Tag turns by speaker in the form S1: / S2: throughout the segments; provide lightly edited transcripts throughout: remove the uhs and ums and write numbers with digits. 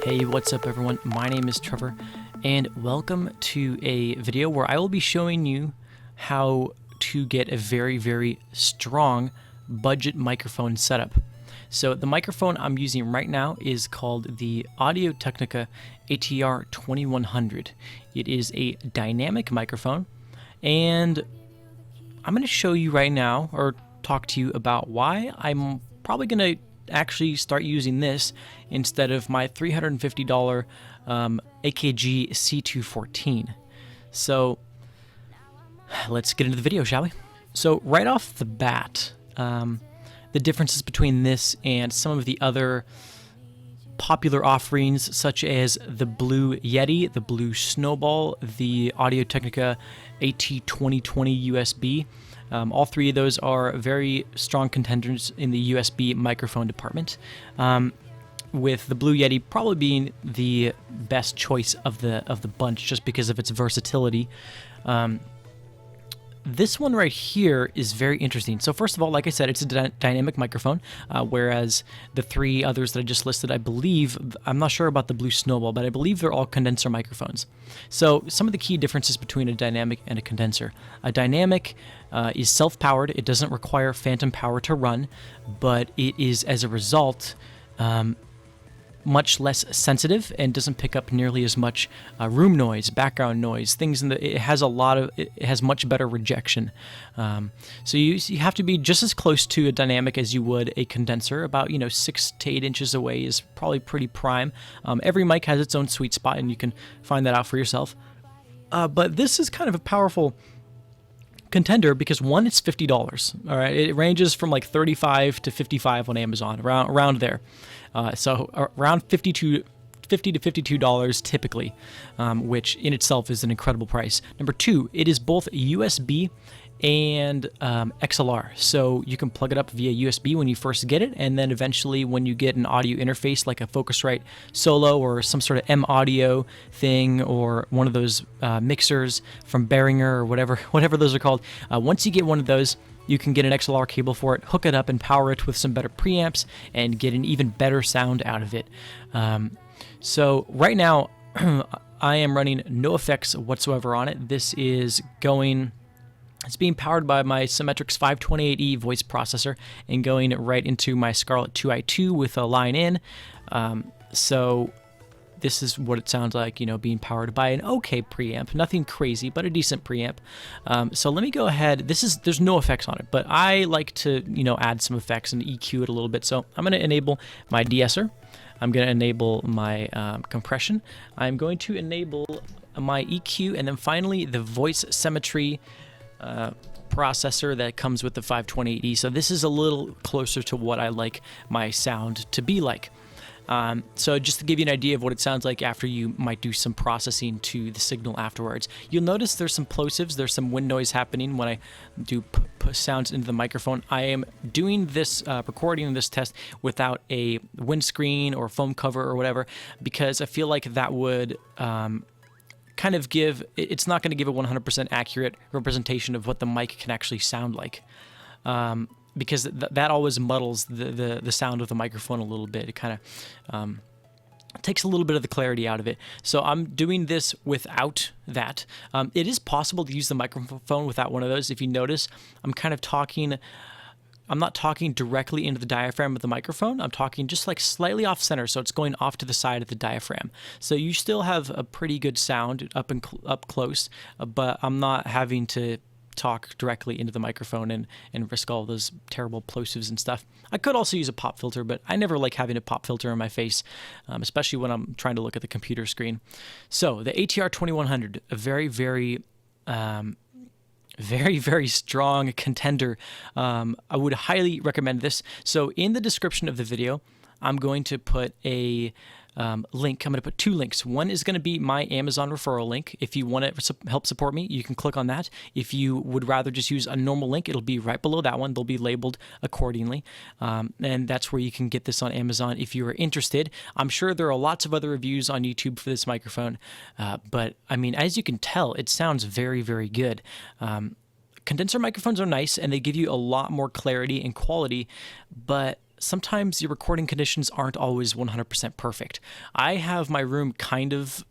S1: Hey, what's up everyone? My name is Trevor and welcome to a video where I will be showing you how to get a very strong budget microphone setup. So the microphone I'm using right now is called the Audio-Technica ATR2100. It is a dynamic microphone, and I'm going to show you right now, or talk to you about why I'm probably going to actually start using this instead of my $350 AKG C214. So let's get into the video, shall we? So right off the bat, the differences between this and some of the other popular offerings such as the Blue Yeti, the Blue Snowball, the Audio-Technica AT2020 USB. All three of those are very strong contenders in the USB microphone department, with the Blue Yeti probably being the best choice of the bunch just because of its versatility. This one right here is very interesting. So first of all, like I said, it's a dynamic microphone, whereas the three others that I just listed, I believe, I'm not sure about the Blue Snowball, but I believe they're all condenser microphones. So some of the key differences between a dynamic and a condenser. A dynamic is self-powered. It doesn't require phantom power to run, but it is, as a result, much less sensitive and doesn't pick up nearly as much room noise, background noise, things it has it has much better rejection. So you have to be just as close to a dynamic as you would a condenser. About 6 to 8 inches away is probably pretty prime. Every mic has its own sweet spot, and you can find that out for yourself. But this is kind of a powerful contender because one, it's $50. All right, it ranges from like $35 to $55 on Amazon, around there. So around $50 to $52 typically, which in itself is an incredible price. Number two, it is both USB and XLR, so you can plug it up via USB when you first get it, and then eventually when you get an audio interface like a Focusrite Solo or some sort of M Audio thing, or one of those mixers from Behringer or whatever those are called. Once you get one of those, you can get an XLR cable for it, hook it up, and power it with some better preamps, and get an even better sound out of it. So right now, I am running no effects whatsoever on it. This is it's being powered by my Symmetrix 528E voice processor and going right into my Scarlett 2i2 with a line in. So this is what it sounds like, being powered by an okay preamp. Nothing crazy, but a decent preamp. So let me go ahead. There's no effects on it, but I like to, add some effects and EQ it a little bit. So I'm going to enable my de-esser. I'm going to enable my compression. I'm going to enable my EQ, and then finally the voice symmetry processor that comes with the 528E. So this is a little closer to what I like my sound to be like. So just to give you an idea of what it sounds like after you might do some processing to the signal afterwards, you'll notice there's some plosives, there's some wind noise happening when I do put sounds into the microphone. I am doing this recording this test without a windscreen or foam cover or whatever, because I feel like that would kind of it's not going to give a 100% accurate representation of what the mic can actually sound like, because that always muddles the sound of the microphone a little bit. It kind of takes a little bit of the clarity out of it. So I'm doing this without that. It is possible to use the microphone without one of those. If you notice, I'm not talking directly into the diaphragm of the microphone. I'm talking just like slightly off center, so it's going off to the side of the diaphragm. So you still have a pretty good sound up close, but I'm not having to talk directly into the microphone and risk all those terrible plosives and stuff. I could also use a pop filter, but I never like having a pop filter in my face, especially when I'm trying to look at the computer screen. So the ATR2100, a very strong contender. I would highly recommend this. So in the description of the video, I'm going to put a link. I'm going to put 2 links. One is going to be my Amazon referral link. If you want to help support me, you can click on that. If you would rather just use a normal link, it'll be right below that one. They'll be labeled accordingly. And that's where you can get this on Amazon if you are interested. I'm sure there are lots of other reviews on YouTube for this microphone, but I mean, as you can tell, it sounds very good. Condenser microphones are nice and they give you a lot more clarity and quality, but sometimes your recording conditions aren't always 100% perfect. I have my room kind of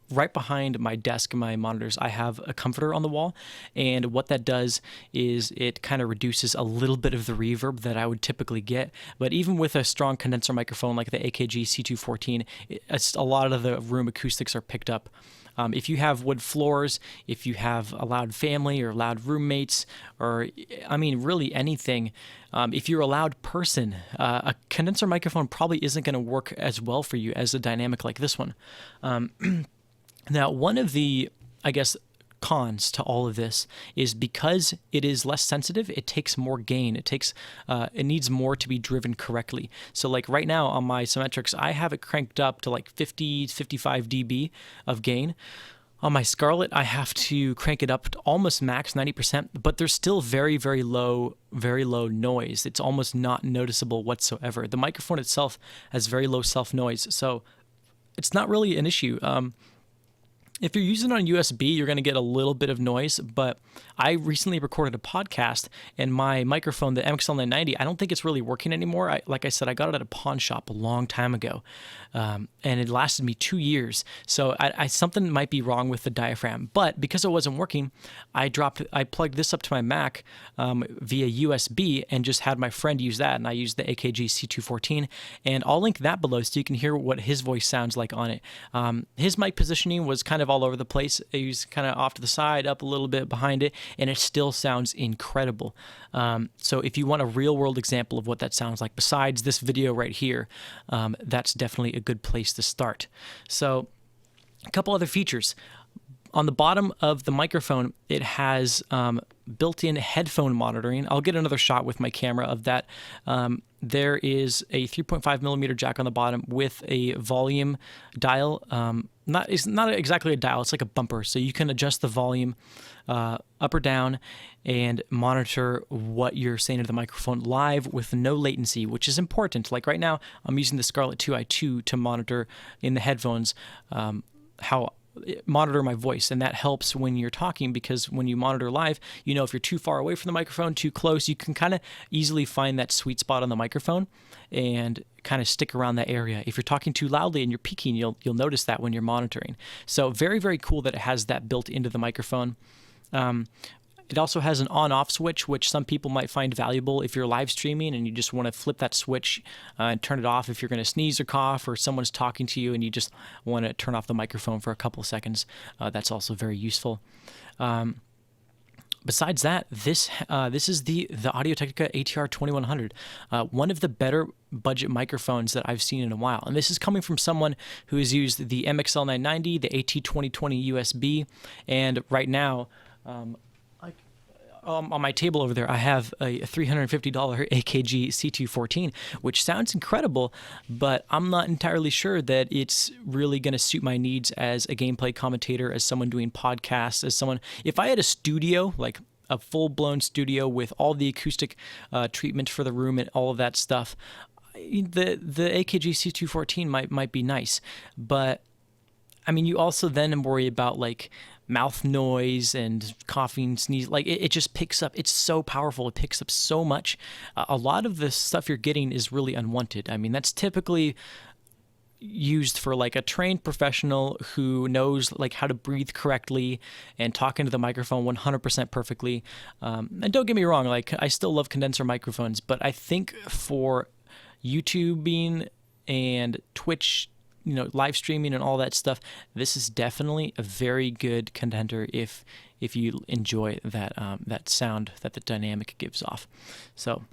S1: right behind my desk and my monitors. I have a comforter on the wall, and what that does is it kind of reduces a little bit of the reverb that I would typically get. But even with a strong condenser microphone like the AKG C214, a lot of the room acoustics are picked up. If you have wood floors, if you have a loud family or loud roommates, or I mean, really anything, if you're a loud person, a condenser microphone probably isn't going to work as well for you as a dynamic like this one. Now, one of the, I guess, cons to all of this is because it is less sensitive, it takes more gain. It needs more to be driven correctly. So like right now on my Symmetrics, I have it cranked up to like 50, 55 dB of gain. On my Scarlett, I have to crank it up to almost max 90%, but there's still very, very low noise. It's almost not noticeable whatsoever. The microphone itself has very low self-noise, so it's not really an issue. If you're using it on USB, you're going to get a little bit of noise, but I recently recorded a podcast, and my microphone, the MXL990, I don't think it's really working anymore. Like I said, I got it at a pawn shop a long time ago, and it lasted me 2 years. So something might be wrong with the diaphragm, but because it wasn't working, I plugged this up to my Mac via USB and just had my friend use that, and I used the AKG C214, and I'll link that below so you can hear what his voice sounds like on it. His mic positioning was kind of all over the place. He was kind of off to the side, up a little bit behind it, and it still sounds incredible. So if you want a real-world example of what that sounds like, besides this video right here, that's definitely a good place to start. So a couple other features. On the bottom of the microphone, it has built-in headphone monitoring. I'll get another shot with my camera of that. There is a 3.5 millimeter jack on the bottom with a volume dial. It's not exactly a dial, it's like a bumper. So you can adjust the volume up or down and monitor what you're saying to the microphone live with no latency, which is important. Like right now, I'm using the Scarlett 2i2 to monitor in the headphones monitor my voice, and that helps when you're talking, because when you monitor live, you know if you're too far away from the microphone, too close, you can kind of easily find that sweet spot on the microphone and kind of stick around that area. If you're talking too loudly and you're peaking, you'll notice that when you're monitoring. So very, very cool that it has that built into the microphone. It also has an on-off switch, which some people might find valuable if you're live streaming and you just want to flip that switch and turn it off if you're going to sneeze or cough, or someone's talking to you and you just want to turn off the microphone for a couple of seconds. That's also very useful. Besides that, this is the Audio-Technica ATR2100, one of the better budget microphones that I've seen in a while. And this is coming from someone who has used the MXL990, the AT2020 USB, and right now, on my table over there, I have a $350 AKG C214, which sounds incredible, but I'm not entirely sure that it's really going to suit my needs as a gameplay commentator, as someone doing podcasts, as someone... If I had a studio, like a full-blown studio with all the acoustic treatment for the room and all of that stuff, the AKG C214 might be nice, but I mean, you also then worry about like mouth noise and coughing, sneeze. Like it just picks up. It's so powerful. It picks up so much. A lot of the stuff you're getting is really unwanted. I mean, that's typically used for like a trained professional who knows like how to breathe correctly and talk into the microphone 100% perfectly. And don't get me wrong, like I still love condenser microphones, but I think for YouTubing and Twitch, live streaming and all that stuff, this is definitely a very good contender if you enjoy that sound that the dynamic gives off. So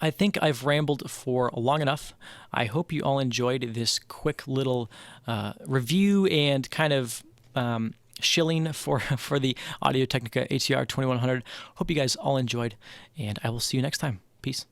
S1: I think I've rambled for long enough. I hope you all enjoyed this quick little review and kind of shilling for the Audio-Technica ATR2100. Hope you guys all enjoyed, and I will see you next time. Peace.